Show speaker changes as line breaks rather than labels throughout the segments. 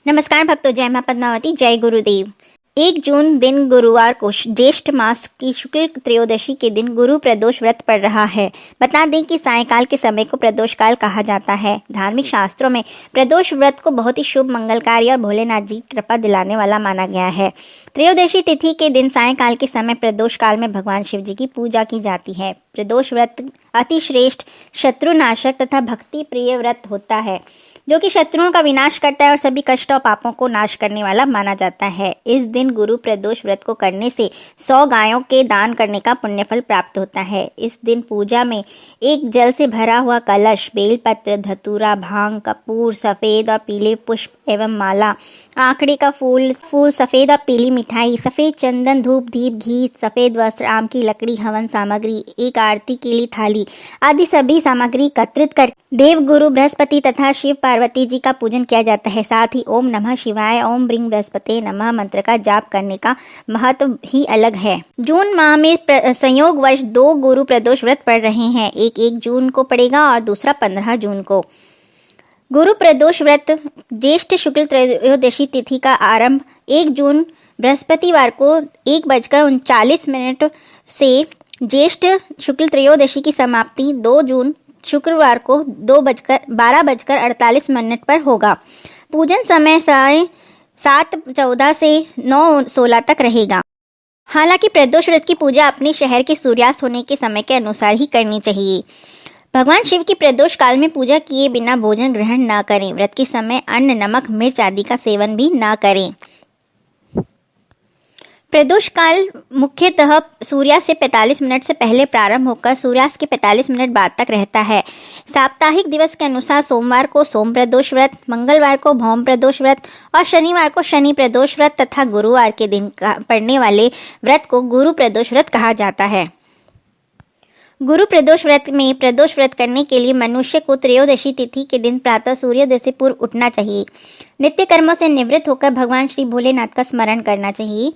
नमस्कार भक्तों, जय मां पद्मावती, जय गुरुदेव। 1 जून दिन गुरुवार को ज्येष्ठ मास की शुक्ल त्रयोदशी के दिन गुरु प्रदोष व्रत पड़ रहा है। बता दें कि सायंकाल के समय को प्रदोष काल कहा जाता है। धार्मिक शास्त्रों में प्रदोष व्रत को बहुत ही शुभ, मंगलकारी और भोलेनाथ जी की कृपा दिलाने वाला माना गया है। त्रयोदशी तिथि के दिन सायंकाल के समय प्रदोष काल में भगवान शिव जी की पूजा की जाती है। प्रदोष व्रत अति श्रेष्ठ, शत्रुनाशक तथा भक्ति प्रिय व्रत होता है, जो कि शत्रुओं का विनाश करता है और सभी कष्ट और पापों को नाश करने वाला माना जाता है। इस दिन गुरु प्रदोष व्रत को करने से 100 गायों के दान करने का पुण्यफल प्राप्त होता है। इस दिन पूजा में एक जल से भरा हुआ कलश, बेलपत्र, धतूरा, भांग, कपूर, सफेद और पीले पुष्प एवं माला, आंकड़े का फूल, सफेद और पीली मिठाई, सफेद चंदन, धूप, दीप, घी, सफेद वस्त्र, आम की लकड़ी, हवन सामग्री, एक आरती के लिए थाली आदि सभी सामग्री एकत्रित कर देव गुरु बृहस्पति तथा शिव पार्वती जी का पूजन किया जाता है। साथ ही ओम नमः शिवाय, ओम ब्रीं बृहस्पते नमः मंत्र का जाप करने का महत्व ही अलग है। जून माह में संयोगवश 2 गुरु प्रदोष व्रत पड़ रहे हैं। एक 1 जून को पड़ेगा और दूसरा 15 जून को। गुरु प्रदोष व्रत ज्येष्ठ शुक्ल त्रयोदशी तिथि का आरंभ 1 जून बृहस्पतिवार को 1:39 से ज्येष्ठ शुक्ल त्रयोदशी की समाप्ति 2 जून शुक्रवार को 12:48 पर होगा। पूजन समय 7:14 से 9:16 तक रहेगा। हालांकि प्रदोष व्रत की पूजा अपने शहर के सूर्यास्त होने के समय के अनुसार ही करनी चाहिए। भगवान शिव की प्रदोष काल में पूजा किए बिना भोजन ग्रहण न करें। व्रत के समय अन्न, नमक, मिर्च आदि का सेवन भी न करें। प्रदोष काल मुख्यतः सूर्यास्त से 45 मिनट से पहले प्रारंभ होकर सूर्यास्त के 45 मिनट बाद तक रहता है। साप्ताहिक दिवस के अनुसार सोमवार को सोम प्रदोष व्रत, मंगलवार को भौम प्रदोष व्रत और शनिवार को शनि प्रदोष व्रत तथा गुरुवार के दिन पड़ने वाले व्रत को गुरु प्रदोष व्रत कहा जाता है। गुरु प्रदोष व्रत में प्रदोष व्रत करने के लिए मनुष्य को त्रयोदशी तिथि के दिन प्रातः सूर्योदय से पूर्व उठना चाहिए। नित्य कर्मों से निवृत्त होकर भगवान श्री भोलेनाथ का स्मरण करना चाहिए।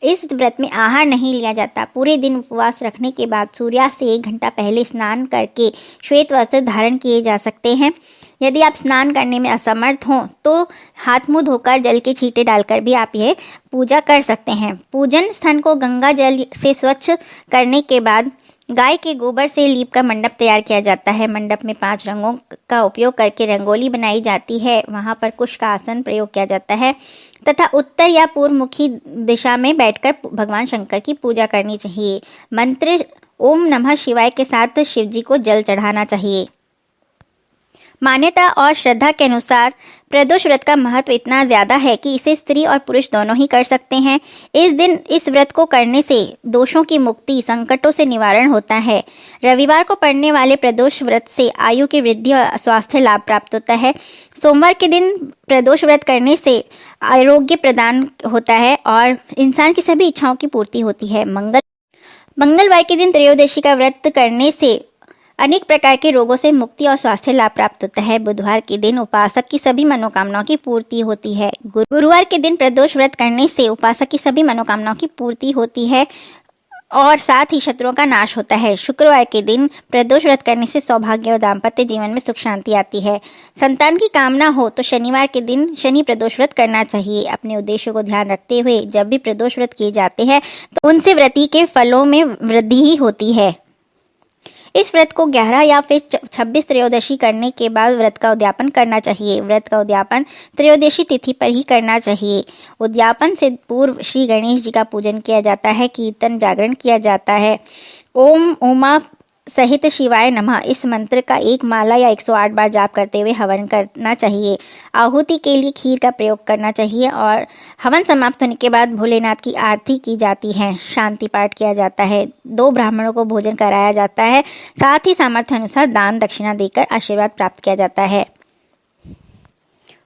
इस व्रत में आहार नहीं लिया जाता। पूरे दिन उपवास रखने के बाद सूर्यास्त से 1 घंटा पहले स्नान करके श्वेत वस्त्र धारण किए जा सकते हैं। यदि आप स्नान करने में असमर्थ हों तो हाथ मुंह धोकर जल के छींटे डालकर भी आप यह पूजा कर सकते हैं। पूजन स्थान को गंगा जल से स्वच्छ करने के बाद गाय के गोबर से लीप का मंडप तैयार किया जाता है। मंडप में 5 रंगों का उपयोग करके रंगोली बनाई जाती है। वहां पर कुश का आसन प्रयोग किया जाता है तथा उत्तर या पूर्व मुखी दिशा में बैठकर भगवान शंकर की पूजा करनी चाहिए। मंत्र ओम नमः शिवाय के साथ शिव जी को जल चढ़ाना चाहिए। मान्यता और श्रद्धा के अनुसार प्रदोष व्रत का महत्व इतना ज़्यादा है कि इसे स्त्री और पुरुष दोनों ही कर सकते हैं। इस दिन इस व्रत को करने से दोषों की मुक्ति, संकटों से निवारण होता है। रविवार को पड़ने वाले प्रदोष व्रत से आयु की वृद्धि और स्वास्थ्य लाभ प्राप्त होता है। सोमवार के दिन प्रदोष व्रत करने से आरोग्य प्रदान होता है और इंसान की सभी इच्छाओं की पूर्ति होती है। मंगलवार के दिन त्रयोदशी का व्रत करने से अनेक प्रकार के रोगों से मुक्ति और स्वास्थ्य लाभ प्राप्त होता है। बुधवार के दिन उपासक की सभी मनोकामनाओं की पूर्ति होती है। गुरुवार के दिन प्रदोष व्रत करने से उपासक की सभी मनोकामनाओं की पूर्ति होती है और साथ ही शत्रुओं का नाश होता है। शुक्रवार के दिन प्रदोष व्रत करने से सौभाग्य और दाम्पत्य जीवन में सुख शांति आती है। संतान की कामना हो तो शनिवार के दिन शनि प्रदोष व्रत करना चाहिए। अपने उद्देश्य को ध्यान रखते हुए जब भी प्रदोष व्रत किए जाते हैं तो उनसे व्रती के फलों में वृद्धि ही होती है। इस व्रत को 11 या फिर 26 त्रयोदशी करने के बाद व्रत का उद्यापन करना चाहिए। व्रत का उद्यापन त्रयोदशी तिथि पर ही करना चाहिए। उद्यापन से पूर्व श्री गणेश जी का पूजन किया जाता है, कीर्तन जागरण किया जाता है। ओम उमा सहित शिवाय नमः इस मंत्र का 1 माला या 108 बार जाप करते हुए हवन करना चाहिए। आहुति के लिए खीर का प्रयोग करना चाहिए और हवन समाप्त होने के बाद भोलेनाथ की आरती की जाती है। शांति पाठ किया जाता है। 2 ब्राह्मणों को भोजन कराया जाता है। साथ ही सामर्थ्य अनुसार दान दक्षिणा देकर आशीर्वाद प्राप्त किया जाता है।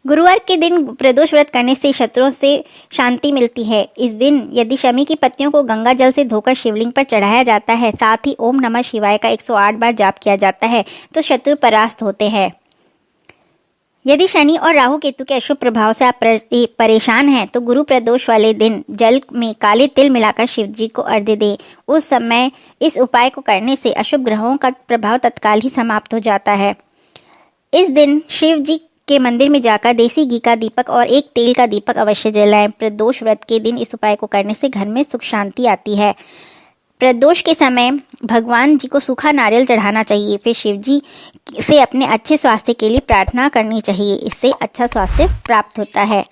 गुरुवार के दिन प्रदोष व्रत करने से शत्रुओं से शांति मिलती है। इस दिन यदि शमी की पत्तियों को गंगा जल से धोकर शिवलिंग पर चढ़ाया जाता है, साथ ही ओम नमः शिवाय का 108 बार जाप किया जाता है तो शत्रु परास्त होते हैं। यदि शनि और राहु केतु के अशुभ प्रभाव से आप परेशान हैं तो गुरु प्रदोष वाले दिन जल में काले तिल मिलाकर शिव जी को अर्घ्य दें। उस समय इस उपाय को करने से अशुभ ग्रहों का प्रभाव तत्काल ही समाप्त हो जाता है। इस दिन शिव जी के मंदिर में जाकर देसी घी का दीपक और एक तेल का दीपक अवश्य जलाएं। प्रदोष व्रत के दिन इस उपाय को करने से घर में सुख शांति आती है। प्रदोष के समय भगवान जी को सूखा नारियल चढ़ाना चाहिए। फिर शिव जी से अपने अच्छे स्वास्थ्य के लिए प्रार्थना करनी चाहिए। इससे अच्छा स्वास्थ्य प्राप्त होता है।